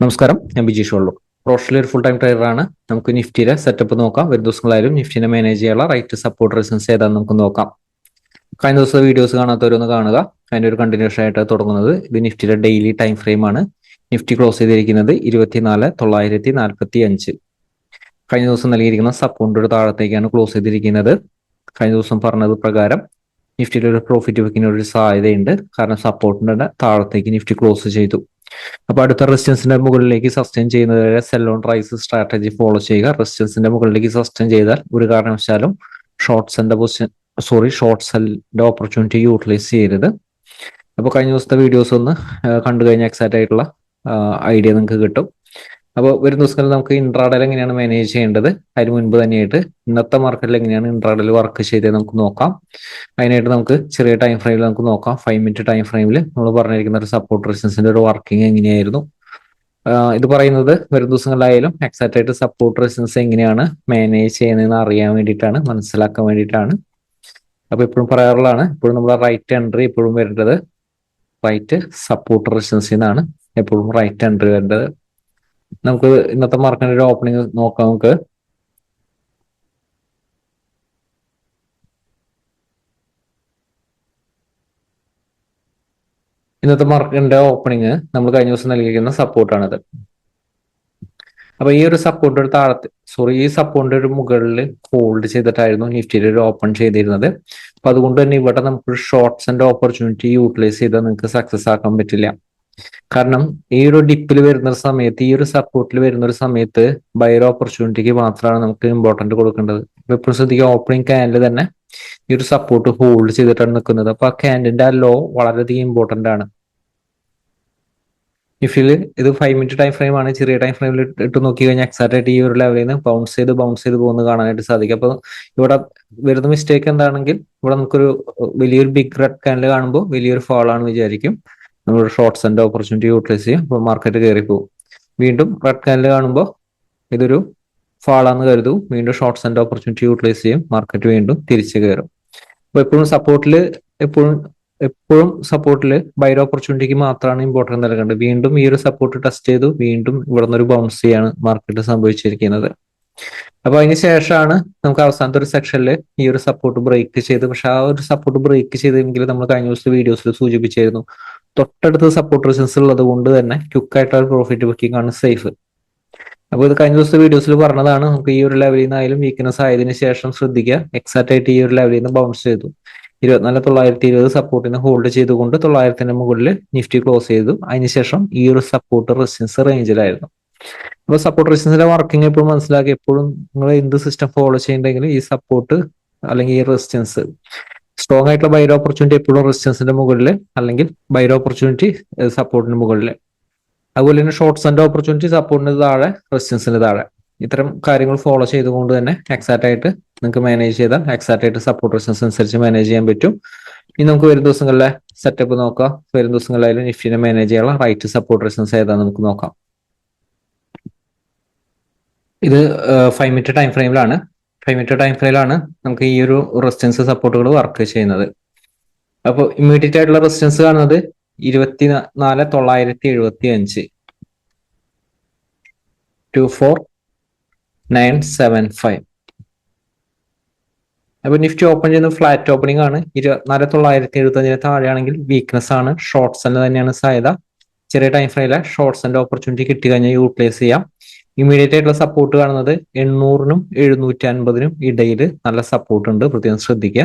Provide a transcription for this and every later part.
നമസ്കാരം, ഞാൻ ബിജീഷ് വള്ളൂർ. റോഷനിലെ ഒരു ഫുൾ ടൈം ട്രേഡറാണ്. നമുക്ക് നിഫ്റ്റിയിലെ സെറ്റപ്പ് നോക്കാം. വരും ദിവസങ്ങളായാലും നിഫ്റ്റിനെ മാനേജ് ചെയ്യാനുള്ള റൈറ്റ് സപ്പോർട്ട് റെസിസ്റ്റൻസ് ഏതാണെന്ന് നമുക്ക് നോക്കാം. കഴിഞ്ഞ ദിവസം വീഡിയോസ് കാണാത്തവരൊന്ന് കാണുക. അതിന്റെ ഒരു കണ്ടിന്യൂഷൻ ആയിട്ട് തുടങ്ങുന്നത് ഇത് നിഫ്റ്റിയുടെ ഡെയിലി ടൈം ഫ്രെയിം ആണ്. നിഫ്റ്റി ക്ലോസ് ചെയ്തിരിക്കുന്നത് 24,945. കഴിഞ്ഞ ദിവസം നൽകിയിരിക്കുന്ന സപ്പോർട്ടിന്റെ താഴത്തേക്കാണ് ക്ലോസ് ചെയ്തിരിക്കുന്നത്. കഴിഞ്ഞ ദിവസം പറഞ്ഞത് പ്രകാരം നിഫ്റ്റിയിൽ ഒരു പ്രോഫിറ്റ് ബുക്കിന് ഒരു സാധ്യതയുണ്ട്. കാരണം സപ്പോർട്ടിന്റെ താഴത്തേക്ക് നിഫ്റ്റി ക്ലോസ് ചെയ്തു. അപ്പൊ അടുത്ത റെസിസ്റ്റൻസിന്റെ മുകളിലേക്ക് സസ്റ്റെയിൻ ചെയ്യുന്നതുവരെ sell on rise strategy follow ചെയ്യുക. റെസിസ്റ്റൻസിന്റെ മുകളിലേക്ക് സസ്റ്റെയിൻ ചെയ്താൽ ഒരു കാരണവശാലും ഷോർട്ട് സെല്ലിന്റെ ഓപ്പർച്യൂണിറ്റി യൂട്ടിലൈസ് ചെയ്യരുത്. അപ്പൊ കഴിഞ്ഞ ദിവസത്തെ വീഡിയോസ് ഒന്ന് കണ്ടു കഴിഞ്ഞാൽ എക്സാക്റ്റ് ആയിട്ടുള്ള ഐഡിയ നിങ്ങൾക്ക് കിട്ടും. അപ്പോൾ വരും ദിവസങ്ങളിൽ നമുക്ക് ഇൻട്രാഡേൽ എങ്ങനെയാണ് മാനേജ് ചെയ്യേണ്ടത്, അതിന് മുൻപ് തന്നെയായിട്ട് ഇന്നത്തെ മാർക്കറ്റിൽ എങ്ങനെയാണ് ഇൻട്രാഡേൽ വർക്ക് ചെയ്തത് നമുക്ക് നോക്കാം. അതിനായിട്ട് നമുക്ക് ചെറിയ ടൈം ഫ്രെയിമിൽ നമുക്ക് നോക്കാം. 5 മിനിറ്റ് ടൈം ഫ്രെയിമിൽ നമ്മൾ പറഞ്ഞിരിക്കുന്ന ഒരു സപ്പോർട്ട് റെസിസ്റ്റൻസിന്റെ ഒരു വർക്കിംഗ് എങ്ങനെയായിരുന്നു. ഇത് പറയുന്നത് വരും ദിവസങ്ങളിലായാലും എക്സാക്റ്റ് ആയിട്ട് സപ്പോർട്ട് റെസിസ്റ്റൻസ് എങ്ങനെയാണ് മാനേജ് ചെയ്യുന്നതെന്ന് അറിയാൻ വേണ്ടിയിട്ടാണ്, മനസ്സിലാക്കാൻ വേണ്ടിയിട്ടാണ്. അപ്പൊ എപ്പോഴും പറയാറുള്ളതാണ്, എപ്പോഴും നമ്മുടെ റൈറ്റ് എൻട്രി എപ്പോഴും വരേണ്ടത് റൈറ്റ് സപ്പോർട്ട് റെസിസ്റ്റൻസിൽ നിന്നാണ്. എപ്പോഴും റൈറ്റ് എൻട്രി വരേണ്ടത്. നമുക്ക് ഇന്നത്തെ മാർക്കറ്റിന്റെ ഒരു ഓപ്പണിംഗ് നോക്കാം. നമുക്ക് ഇന്നത്തെ മാർക്കറ്റിന്റെ ഓപ്പണിംഗ് നമ്മൾ കഴിഞ്ഞ ദിവസം നൽകിയിരിക്കുന്ന സപ്പോർട്ടാണിത്. അപ്പൊ ഈ ഒരു സപ്പോർട്ട് ഈ സപ്പോർട്ടിന്റെ ഒരു മുകളിൽ ഹോൾഡ് ചെയ്തിട്ടായിരുന്നു നിഫ്റ്റിയിൽ ഒരു ഓപ്പൺ ചെയ്തിരുന്നത്. അപ്പൊ അതുകൊണ്ട് തന്നെ ഇവിടെ നമുക്ക് ഷോർട്ട്സിന്റെ ഓപ്പർച്യൂണിറ്റി യൂട്ടിലൈസ് ചെയ്താൽ നിങ്ങൾക്ക് സക്സസ് ആക്കാൻ പറ്റില്ല. കാരണം ഈ ഒരു ഡിപ്പിൽ വരുന്ന സമയത്ത്, ഈ ഒരു സപ്പോർട്ടിൽ വരുന്ന ഒരു സമയത്ത് ബയർ ഓപ്പർച്യൂണിറ്റിക്ക് മാത്രമാണ് നമുക്ക് ഇമ്പോർട്ടന്റ് കൊടുക്കേണ്ടത്. എപ്പോഴും ശ്രദ്ധിക്കുക, ഓപ്പണിംഗ് ക്യാൻഡിൽ തന്നെ ഈ ഒരു സപ്പോർട്ട് ഹോൾഡ് ചെയ്തിട്ടാണ് നിൽക്കുന്നത്. അപ്പൊ ആ ക്യാൻഡിന്റെ ആ ലോ വളരെയധികം ഇമ്പോർട്ടന്റ് ആണ്. നിഫ്റ്റിയിൽ ഇത് 5 മിനിറ്റ് ടൈം ഫ്രെയിം ആണ്. ചെറിയ ടൈം ഫ്രെയിമിൽ ഇട്ട് നോക്കി കഴിഞ്ഞാൽ എക്സാക്റ്റ് ആയിട്ട് ഈ ഒരു ലെവലിൽ നിന്ന് ബൗൺസ് ചെയ്ത് പോകുന്നത് കാണാനായിട്ട് സാധിക്കും. അപ്പൊ ഇവിടെ വരുന്ന മിസ്റ്റേക്ക് എന്താണെങ്കിൽ, ഇവിടെ നമുക്കൊരു വലിയൊരു ബിഗ് റെഡ് ക്യാൻഡിൽ കാണുമ്പോൾ വലിയൊരു ഫാൾ ആണ് വിചാരിക്കും. നമ്മൾ ഷോർട്ട്സിന്റെ ഓപ്പർച്യൂണിറ്റി യൂട്ടിലൈസ് ചെയ്യും. അപ്പോൾ മാർക്കറ്റ് കയറി പോകും. വീണ്ടും റെഡ് ക്യാൻഡിൽ കാണുമ്പോൾ ഇതൊരു ഫാളാന്ന് കരുതും. വീണ്ടും ഷോർട്ട്സിന്റെ ഓപ്പർച്യൂണിറ്റി യൂട്ടിലൈസ് ചെയ്യും. മാർക്കറ്റ് വീണ്ടും തിരിച്ചു കയറും. അപ്പൊ എപ്പോഴും സപ്പോർട്ടിൽ ബൈർ ഓപ്പർച്യൂണിറ്റിക്ക് മാത്രമാണ് ഇമ്പോർട്ടൻസ് നൽകേണ്ടത്. വീണ്ടും ഈ ഒരു സപ്പോർട്ട് ടെസ്റ്റ് ചെയ്തു, വീണ്ടും ഇവിടെ നിന്ന് ഒരു ബൗൺസ് ചെയ്യാണ് മാർക്കറ്റ് സംഭവിച്ചിരിക്കുന്നത്. അപ്പൊ അതിന് ശേഷമാണ് നമുക്ക് അവസാനത്തെ ഒരു സെക്ഷനിൽ ഈ ഒരു സപ്പോർട്ട് ബ്രേക്ക് ചെയ്ത്, പക്ഷെ ആ ഒരു സപ്പോർട്ട് ബ്രേക്ക് ചെയ്തെങ്കിൽ നമ്മൾ കഴിഞ്ഞ ദിവസത്തെ വീഡിയോസിൽ സൂചിപ്പിച്ചായിരുന്നു, തൊട്ടടുത്ത് സപ്പോർട്ട് റെസിസ്റ്റൻസ് ഉള്ളത് കൊണ്ട് തന്നെ ക്വിക്കായിട്ടുള്ള പ്രോഫിറ്റ് ബുക്കിംഗ് ആണ് സേഫ്. അപ്പൊ ഇത് കഴിഞ്ഞ ദിവസത്തെ വീഡിയോസിൽ പറഞ്ഞതാണ്. നമുക്ക് ഈ ഒരു ലെവലിൽ നിന്നായാലും വീക്ക്നെസ് ആയതിനു ശേഷം ശ്രദ്ധിക്കുക, എക്സാക്റ്റ് ആയിട്ട് ഈ ഒരു ലെവലിൽ നിന്ന് ബൗൺസ് ചെയ്തു. 24,920 സപ്പോർട്ടിന് ഹോൾഡ് ചെയ്തുകൊണ്ട് 900 മുകളിൽ നിഫ്റ്റി ക്ലോസ് ചെയ്തു. അതിനുശേഷം ഈ ഒരു സപ്പോർട്ട് റെസിസ്റ്റൻസ് റേഞ്ചിലായിരുന്നു. അപ്പൊ സപ്പോർട്ട് റെസിസ്റ്റൻസിന്റെ വർക്കിംഗ് എപ്പോഴും മനസ്സിലാക്കി, എപ്പോഴും നിങ്ങൾ എന്ത് സിസ്റ്റം ഫോളോ ചെയ്യുന്നുണ്ടെങ്കിലും ഈ സപ്പോർട്ട് അല്ലെങ്കിൽ ഈ റെസിസ്റ്റൻസ് സ്ട്രോങ് ആയിട്ടുള്ള ബൈർ ഓപ്പർച്യൂണിറ്റി എപ്പോഴും റെസിസ്റ്റൻസിന്റെ മുകളിൽ, അല്ലെങ്കിൽ ബൈർ ഓപ്പർച്യൂണിറ്റി സപ്പോർട്ടിന് മുകളിൽ. അതുപോലെ തന്നെ ഷോർട്ട്സിന്റെ ഓപ്പർച്യൂണിറ്റി സപ്പോർട്ടിന് താഴെ, റെസിസ്റ്റൻസിന് താഴെ. ഇത്തരം കാര്യങ്ങൾ ഫോളോ ചെയ്തുകൊണ്ട് തന്നെ എക്സാക്റ്റ് ആയിട്ട് നിങ്ങൾക്ക് മാനേജ് ചെയ്താൽ എക്സാക്റ്റ് ആയിട്ട് സപ്പോർട്ട് റെസിസ്റ്റൻസ് അനുസരിച്ച് മാനേജ് ചെയ്യാൻ പറ്റും. ഇനി നമുക്ക് വരും ദിവസങ്ങളിലെ സെറ്റപ്പ് നോക്കാം. വരും ദിവസങ്ങളിലായാലും നിഫ്റ്റിനെ മാനേജ് ചെയ്യാനുള്ള റൈറ്റ് സപ്പോർട്ട് റെസിസ്റ്റൻസ് ഏതാണെന്ന് നമുക്ക് നോക്കാം. ഇത് 5 മിനിറ്റ് ടൈം ഫ്രെയിമിലാണ്. 5 മിനിറ്റ് ടൈം ഫ്രെയിമിലാണ് നമുക്ക് ഈ ഒരു റെസിസ്റ്റൻസ് സപ്പോർട്ടുകൾ വർക്ക് ചെയ്യുന്നത്. അപ്പോൾ ഇമ്മീഡിയറ്റ് ആയിട്ടുള്ള റെസിസ്റ്റൻസ് കാണുന്നത് 24,975 24,975. അപ്പൊ നിഫ്റ്റി ഓപ്പൺ ചെയ്യുന്ന ഫ്ലാറ്റ് ഓപ്പണിംഗ് ആണ്. 24,975 താഴെയാണെങ്കിൽ വീക്ക്നെസ് ആണ്, ഷോർട്ട്സിന് തന്നെയാണ് സാധ്യത. ചെറിയ ടൈം ഫ്രെയിമിലെ ഷോർട്ട്സിന്റെ ഓപ്പർച്യൂണിറ്റി കിട്ടി കഴിഞ്ഞാൽ യൂട്ടിലൈസ് ചെയ്യാം. ഇമ്മീഡിയറ്റ് ആയിട്ടുള്ള സപ്പോർട്ട് കാണുന്നത് 800-നും 750-നും ഇടയിൽ നല്ല സപ്പോർട്ട് ഉണ്ട്, പ്രത്യേകം ശ്രദ്ധിക്കുക.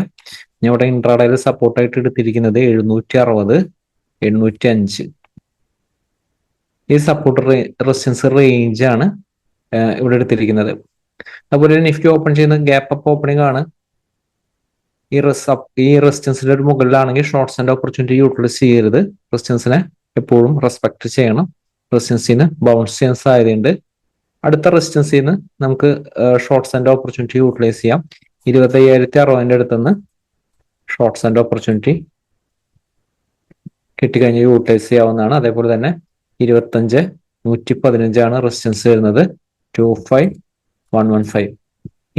ഞാൻ ഇവിടെ ഇൻട്രാഡേയിൽ സപ്പോർട്ടായിട്ട് എടുത്തിരിക്കുന്നത് 760, 805. ഈ സപ്പോർട്ട് റെസിസ്റ്റൻസ് റേഞ്ച് ആണ് ഇവിടെ എടുത്തിരിക്കുന്നത്. അതുപോലെ നിഫ്റ്റി ഓപ്പൺ ചെയ്യുന്ന ഗ്യാപ്പ് അപ്പ് ഓപ്പണിംഗ് ആണ്. ഈ റെസിസ്റ്റൻസിന്റെ ഒരു മുകളിലാണെങ്കിൽ ഷോർട്ട്സിന്റെ ഓപ്പർച്യൂണിറ്റി യൂട്ടിലൈസ് ചെയ്യരുത്. റെസിസ്റ്റൻസിനെ എപ്പോഴും റെസ്പെക്ട് ചെയ്യണം. റെസിസ്റ്റൻസിന് ബൗൺസ് ചെയ്യാൻ സാധ്യതയുണ്ട്. അടുത്ത റെസിസ്റ്റൻസിൽ നിന്ന് നമുക്ക് ഷോർട്ട്സിന്റെ ഓപ്പർച്യൂണിറ്റി യൂട്ടിലൈസ് ചെയ്യാം. 25,060 അടുത്തുനിന്ന് ഷോർട്ട്സിന്റെ ഓപ്പർച്യൂണിറ്റി കിട്ടിക്കഴിഞ്ഞാൽ യൂട്ടിലൈസ് ചെയ്യാവുന്നതാണ്. അതേപോലെ തന്നെ 25,115 റെസിസ്റ്റൻസ് വരുന്നത്. 25,115.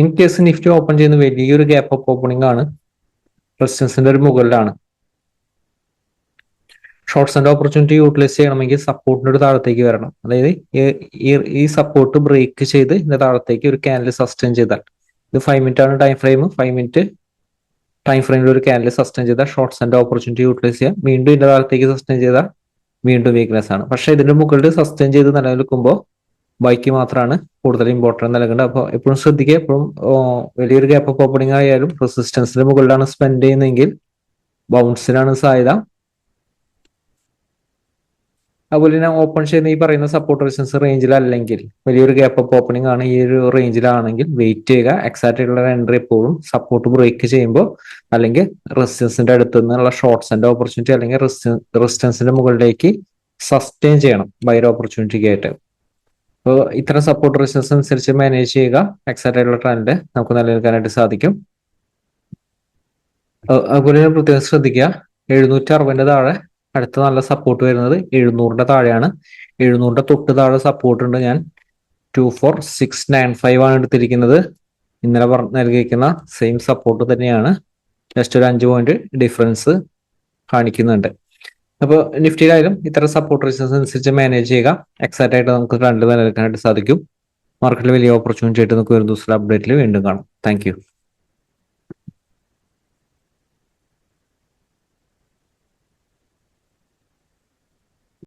ഇൻ കേസ് നിഫ്റ്റി ഓപ്പൺ ചെയ്യുന്ന വലിയൊരു ഗ്യാപ്പ് അപ്പ് ഓപ്പണിംഗ് ആണ്, റെസിസ്റ്റൻസിന്റെ ഒരു മുകളിലാണ്. ഷോർട്ട്സ് ആൻഡ് ഓപ്പർച്യൂണിറ്റി യൂട്ടിലൈസ് ചെയ്യണമെങ്കിൽ സപ്പോർട്ടിന്റെ ഒരു താഴത്തേക്ക് വരണം. അതായത് ഈ സപ്പോർട്ട് ബ്രേക്ക് ചെയ്ത് ഇതിന്റെ താഴത്തേക്ക് ഒരു ക്യാൻഡിൽ സസ്റ്റെയിൻ ചെയ്താൽ, ഇത് 5 മിനിറ്റ് ആണ് ടൈം ഫ്രെയിം, 5 മിനിറ്റ് ടൈം ഫ്രെയിമിൽ ഒരു ക്യാൻഡിൽ സസ്റ്റെയിൻ ചെയ്താൽ ഷോർട്ട്സ് ആൻഡ് ഓപ്പർച്യൂണിറ്റി യൂട്ടിലൈസ് ചെയ്യാം. വീണ്ടും ഇതിന്റെ താഴത്തേക്ക് സസ്റ്റെയിൻ ചെയ്താൽ വീണ്ടും വീക്ക്നെസ് ആണ്. പക്ഷേ ഇതിന്റെ മുകളിൽ സസ്റ്റെയിൻ ചെയ്ത് നിലനിൽക്കുമ്പോൾ ബൈക്ക് മാത്രമാണ് കൂടുതൽ ഇമ്പോർട്ടൻസ് നൽകേണ്ടത്. അപ്പോൾ എപ്പോഴും ശ്രദ്ധിക്കുക, എപ്പോഴും വലിയൊരു ഗ്യാപ്പ് അപ്പ് ഓപ്പണിംഗ് ആയാലും റെസിസ്റ്റൻസിന് മുകളിലാണ് സ്പെൻഡ് ചെയ്യുന്നതെങ്കിൽ ബൗൺസിനാണ് സാധ്യത. അതുപോലെ തന്നെ ഓപ്പൺ ചെയ്യുന്ന ഈ പറയുന്ന സപ്പോർട്ട് റെസിസ്റ്റൻസ് റേഞ്ചിലല്ലെങ്കിൽ, വലിയൊരു ഗ്യാപ്പ് അപ്പ് ഓപ്പണിംഗ് ആണ് ഈ ഒരു റേഞ്ചിലാണെങ്കിൽ വെയിറ്റ് ചെയ്യുക. എക്സാക്റ്റ് ആയിട്ടുള്ള എൻട്രി എപ്പോഴും സപ്പോർട്ട് ബ്രേക്ക് ചെയ്യുമ്പോൾ അല്ലെങ്കിൽ റെസിസ്റ്റൻസിന്റെ അടുത്ത് നിന്നുള്ള ഷോർട്ട്സ് ആൻഡ് ഓപ്പർച്യൂണിറ്റി അല്ലെങ്കിൽ റെസിസ്റ്റൻസിന്റെ മുകളിലേക്ക് സസ്റ്റെയിൻ ചെയ്യണം ബൈർ ഓപ്പർച്യൂണിറ്റിക്ക് ആയിട്ട്. അപ്പോൾ ഇത്തരം സപ്പോർട്ട് റെസിസ്റ്റൻസ് അനുസരിച്ച് മാനേജ് ചെയ്യുക. എക്സാക്റ്റ് ആയിട്ടുള്ള ട്രെൻഡ് നമുക്ക് നിലനിൽക്കാനായിട്ട് സാധിക്കും. അതുപോലെ പ്രത്യേകം ശ്രദ്ധിക്കുക, 760 താഴെ അടുത്ത നല്ല സപ്പോർട്ട് വരുന്നത് 700 താഴെയാണ്. 700 തൊട്ട് താഴെ സപ്പോർട്ട് ഉണ്ട്. ഞാൻ 24695 ആണ് എടുത്തിരിക്കുന്നത്. ഇന്നലെ നൽകിയിരിക്കുന്ന സെയിം സപ്പോർട്ട് തന്നെയാണ്, ജസ്റ്റ് ഒരു 5 പോയിന്റ് ഡിഫറൻസ് കാണിക്കുന്നുണ്ട്. അപ്പോൾ നിഫ്റ്റിയിലായാലും ഇത്തരം സപ്പോർട്ട് റെസിസ്റ്റൻസ് അനുസരിച്ച് മാനേജ് ചെയ്യുക. എക്സാക്റ്റ് ആയിട്ട് നമുക്ക് ട്രെൻഡ് നിലനിൽക്കാനായിട്ട് സാധിക്കും. മാർക്കറ്റിൽ വലിയ ഓപ്പർച്യൂണിറ്റി ആയിട്ട് നമുക്ക് ഒരു ദിവസം അപ്ഡേറ്റിൽ വീണ്ടും കാണാം. Thank you.